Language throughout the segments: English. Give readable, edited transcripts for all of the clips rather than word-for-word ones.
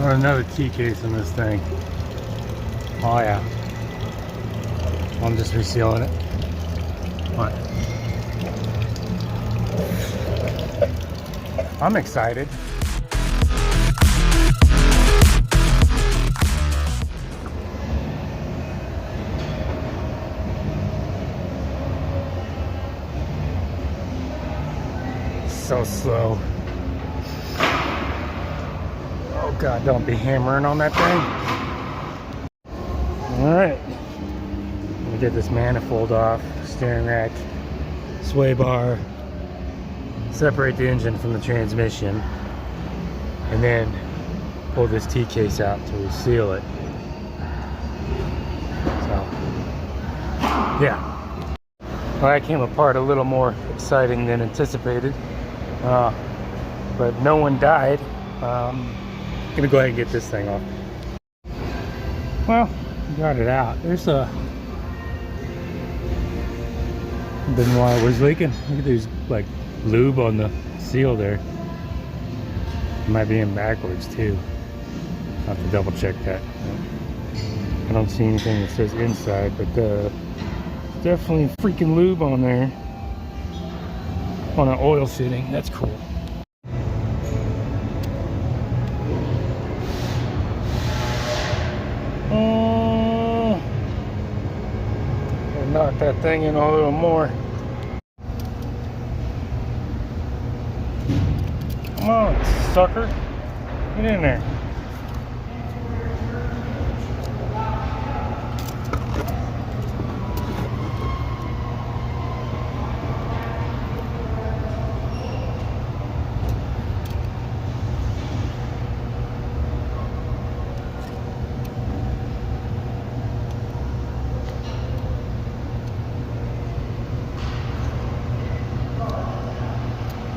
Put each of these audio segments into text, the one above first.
Or another key case in this thing. Oh yeah. I'm just resealing it. What? I'm excited. So slow. Oh God, don't be hammering on that thing. Alright. Let me get this manifold off, steering rack, sway bar, separate the engine from the transmission, and then pull this T-case out to reseal it. So, yeah. Well, that came apart a little more exciting than anticipated. But no one died. I'm gonna go ahead and get this thing off. Well, got it out. There's a been while it was leaking. Look at there's like lube on the seal there. It might be in backwards too. I'll have to double check that. I don't see anything that says inside, but definitely freaking lube on there on an oil fitting. That's cool. Knock that thing in a little more. Come on, sucker. Get in there.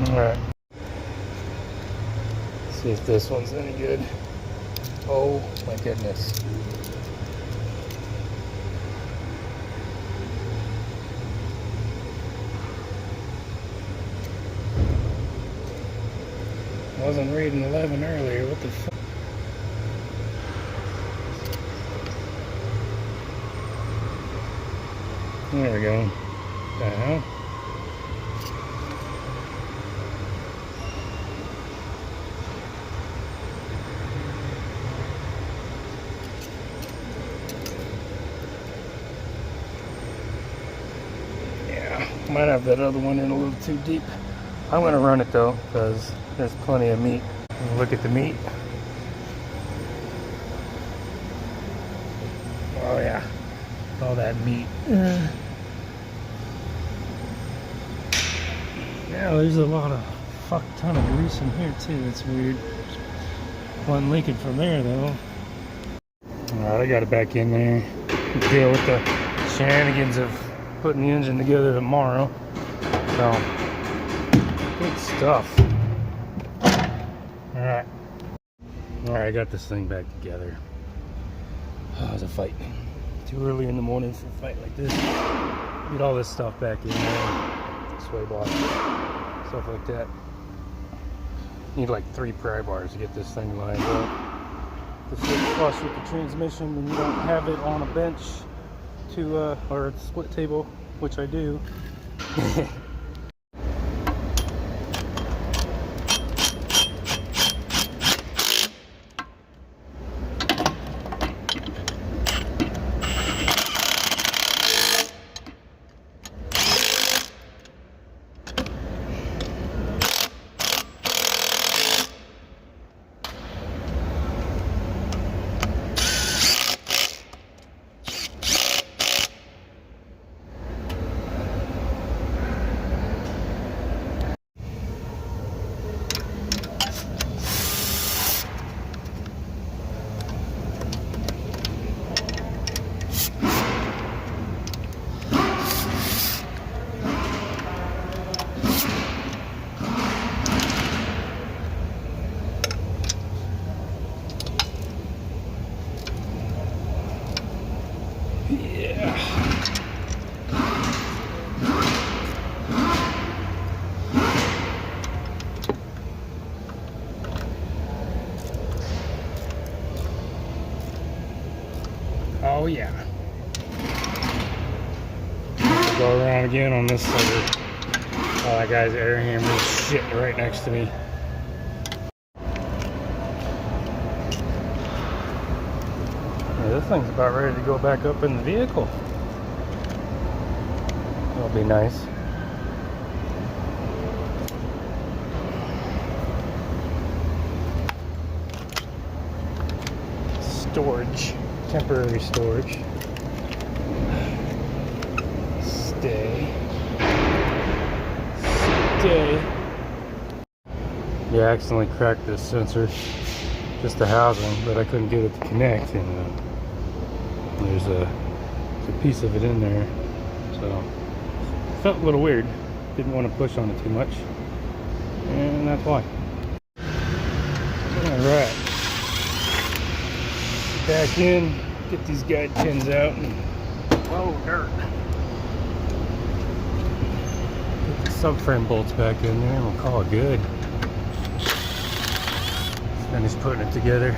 Alright. See if this one's any good. Oh my goodness. Wasn't reading 11 earlier. What the fuck? There we go. What the hell? Might have that other one in a little too deep. I'm gonna run it though, because there's plenty of meat. Look at the meat. Oh yeah, all that meat. Yeah, there's a lot of fuck ton of grease in here too. It's weird. One leaking from there though. Alright, I got it back in there. Deal with the shenanigans of putting the engine together tomorrow. So, good stuff. Alright. Alright, I got this thing back together. Oh, it was a fight. Too early in the morning for a fight like this. Get all this stuff back in there. Sway bar. Stuff like that. Need like 3 pry bars to get this thing lined up. To fit flush with the transmission when you don't have it on a bench to or a split table, which I do. go around again on this side. Oh, that guy's air hammer is shit right next to me. Yeah, this thing's about ready to go back up in the vehicle. That'll be nice. Storage, temporary storage. Stay. Yeah, I accidentally cracked this sensor, just the housing, but I couldn't get it to connect, and there's a piece of it in there, so it felt a little weird. Didn't want to push on it too much, and that's why. Alright, back in, get these guide pins out, and whoa, dirt. Put the subframe bolts back in there, and we'll call it good. Finish putting it together.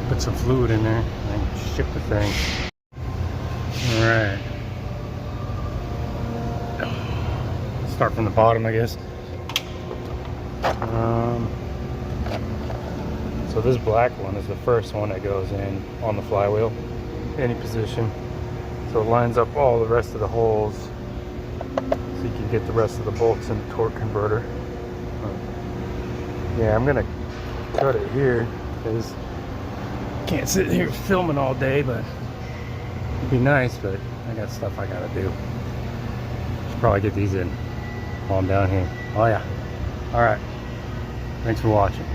Put some fluid in there and ship the thing. Alright. Start from the bottom, I guess. So this black one is the first one that goes in on the flywheel, any position. So it lines up all the rest of the holes so you can get the rest of the bolts in the torque converter. Yeah, I'm gonna cut it here because can't sit here filming all day, but it'd be nice, but I got stuff I gotta do. Should probably get these in while I'm down here. Oh yeah. Alright. Thanks for watching.